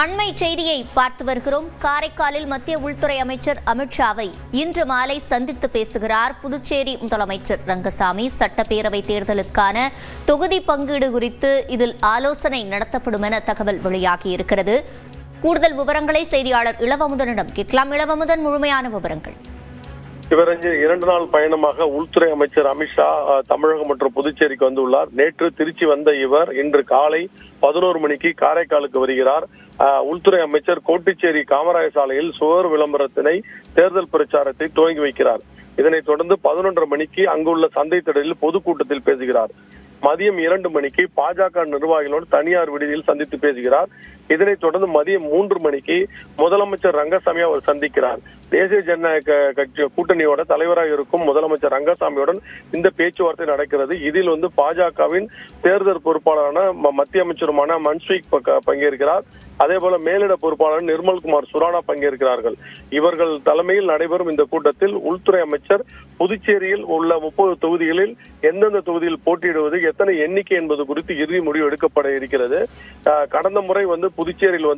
அண்மை செய்தியை பார்த்து வருகிறோம். காரைக்காலில் மத்திய உள்துறை அமைச்சர் அமித்ஷாவை இன்று மாலை சந்தித்து பேசுகிறார் புதுச்சேரி முதலமைச்சர் ரங்கசாமி. சட்டப்பேரவை தேர்தலுக்கான தொகுதி பங்கீடு குறித்து இதில் ஆலோசனை நடத்தப்படும் என தகவல் வெளியாகியிருக்கிறது. கூடுதல் விவரங்களை செய்தியாளர் இளவமுதனிடம் கேட்கலாம். இளவமுதன், முழுமையான விவரங்கள். சிவரஞ்சன் 2 நாள் பயணமாக உள்துறை அமைச்சர் அமித்ஷா தமிழகம் மற்றும் புதுச்சேரிக்கு வந்துள்ளார். நேற்று திருச்சி வந்த இவர் இன்று காலை 11 மணிக்கு காரைக்காலுக்கு வருகிறார். உள்துறை அமைச்சர் கோட்டிச்சேரி காமராஜர் சாலையில் சுவர் விளம்பரத்தினை தேர்தல் பிரச்சாரத்தை துவங்கி வைக்கிறார். இதனைத் தொடர்ந்து 11:30 மணிக்கு அங்குள்ள சந்தை திடலில் பொதுக்கூட்டத்தில் பேசுகிறார். மதியம் 2 மணிக்கு பாஜக நிர்வாகிகளோடு தனியார் விடுதியில் சந்தித்து பேசுகிறார். இதனைத் தொடர்ந்து மதியம் 3 மணிக்கு முதலமைச்சர் ரங்கசாமி அவர் சந்திக்கிறார். தேசிய ஜனநாயக கட்சி கூட்டணியோட தலைவராக இருக்கும் முதலமைச்சர் ரங்கசாமியுடன் இந்த பேச்சுவார்த்தை நடக்கிறது. இதில் பாஜகவின் தேர்தல் பொறுப்பாளரான மத்திய அமைச்சருமான மன்சுக் பங்கேற்கிறார். அதே போல மேலிட பொறுப்பாளர் நிர்மல்குமார் சுரானா பங்கேற்கிறார்கள். இவர்கள் தலைமையில் நடைபெறும் இந்த கூட்டத்தில் உள்துறை அமைச்சர் புதுச்சேரியில் உள்ள 30 தொகுதிகளில் எந்தெந்த தொகுதியில் போட்டியிடுவது, எத்தனை எண்ணிக்கை என்பது குறித்து இறுதி முடிவு எடுக்கப்பட இருக்கிறது. கடந்த முறை புதுச்சேரியில்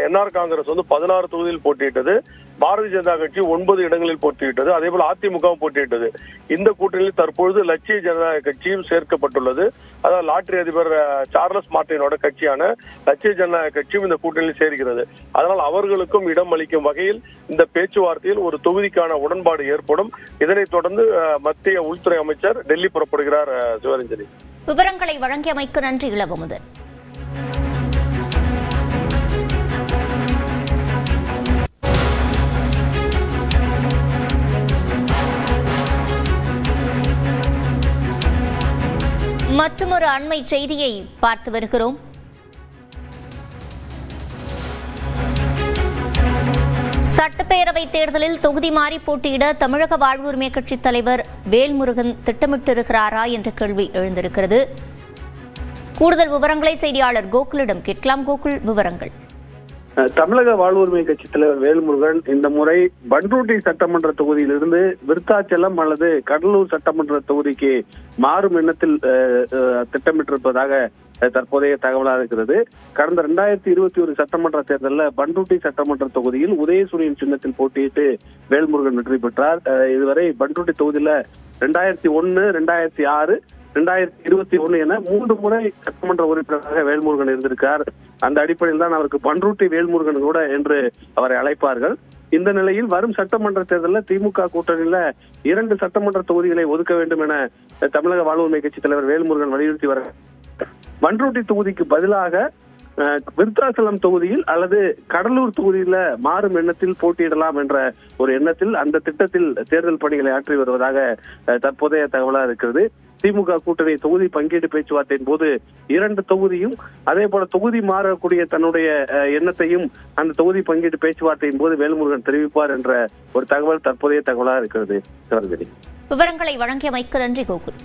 என்ஆர் காங்கிரஸ் 16 தொகுதியில் போட்டியிட்டது. பாரதிய ஜனதா கட்சி 9 இடங்களில் போட்டியிட்டது. அதே போல அதிமுகவும் போட்டியிட்டது. இந்த கூட்டணியில் தற்பொழுது லட்சிய ஜனநாயக கட்சியும் சேர்க்கப்பட்டுள்ளது. அதாவது லாட்டரி அதிபர் சார்லஸ் மார்டினோட கட்சியான லட்சிய ஜனநாயக கட்சியும் இந்த கூட்டணியில் சேர்கிறது. அதனால் அவர்களுக்கும் இடம் அளிக்கும் வகையில் இந்த பேச்சுவார்த்தையில் ஒரு தொகுதிக்கான உடன்பாடு ஏற்படும். இதனைத் தொடர்ந்து மத்திய உள்துறை அமைச்சர் டெல்லி புறப்படுகிறார். சிவரஞ்சனி, விவரங்களை வழங்கியமைக்கு நன்றி இளவமுதன். மற்றொரு அண்மை செய்தியை பார்த்து வருகிறோம். சட்டப்பேரவை தேர்தலில் தொகுதி மாறி போட்டியிட தமிழக வாழ்வுரிமை கட்சித் தலைவர் வேல்முருகன் திட்டமிட்டிருக்கிறாரா என்ற கேள்வி எழுந்திருக்கிறது. கூடுதல் விவரங்களை செய்தியாளர் கோகுலிடம் கேட்கலாம். கோகுல், விவரங்கள். தமிழக வாழ்வுரிமை கட்சி தலைவர் வேல்முருகன் இந்த முறை பண்ருட்டி சட்டமன்ற தொகுதியிலிருந்து விருத்தாச்சலம் அல்லது கடலூர் சட்டமன்ற தொகுதிக்கு மாறும் எண்ணத்தில் திட்டமிட்டிருப்பதாக தற்போதைய தகவலாக இருக்கிறது. கடந்த 2021 சட்டமன்ற தேர்தலில் பண்ருட்டி சட்டமன்ற தொகுதியில் உதயசூரியன் சின்னத்தில் போட்டியிட்டு வேல்முருகன் வெற்றி பெற்றார். இதுவரை பண்ருட்டி தொகுதியில 2001, 2006, 2021 என 3 முறை சட்டமன்ற உறுப்பினராக வேல்முருகன் இருந்திருக்கார். அந்த அடிப்படையில் தான் அவருக்கு பண்ருட்டி வேல்முருகன் கூட என்று அவரை அழைப்பார்கள். இந்த நிலையில் வரும் சட்டமன்ற தேர்தலில் திமுக கூட்டணியில 2 சட்டமன்ற தொகுதிகளை ஒதுக்க வேண்டும் என தமிழக வாழ்வுரிமை கட்சி தலைவர் வேல்முருகன் வலியுறுத்தி வர பண்ருட்டி தொகுதிக்கு பதிலாக விருத்தாச்சலம் தொகுதியில் அல்லது கடலூர் தொகுதியில மாறும் எண்ணத்தில் போட்டியிடலாம் என்ற ஒரு எண்ணத்தில் அந்த திட்டத்தில் தேர்தல் பணிகளை ஆற்றி வருவதாக தற்போதைய தகவலாக இருக்கிறது. திமுக கூட்டணி தொகுதி பங்கீடு பேச்சுவார்த்தையின் போது 2 தொகுதியும் அதே போல தொகுதி மாறக்கூடிய தன்னுடைய எண்ணத்தையும் அந்த தொகுதி பங்கீடு பேச்சுவார்த்தையின் போது வேல்முருகன் தெரிவிப்பார் என்ற ஒரு தகவல் தற்போதைய தகவலாக இருக்கிறது. விவரங்களை வழங்கியமைக்கு நன்றி கோகுல்.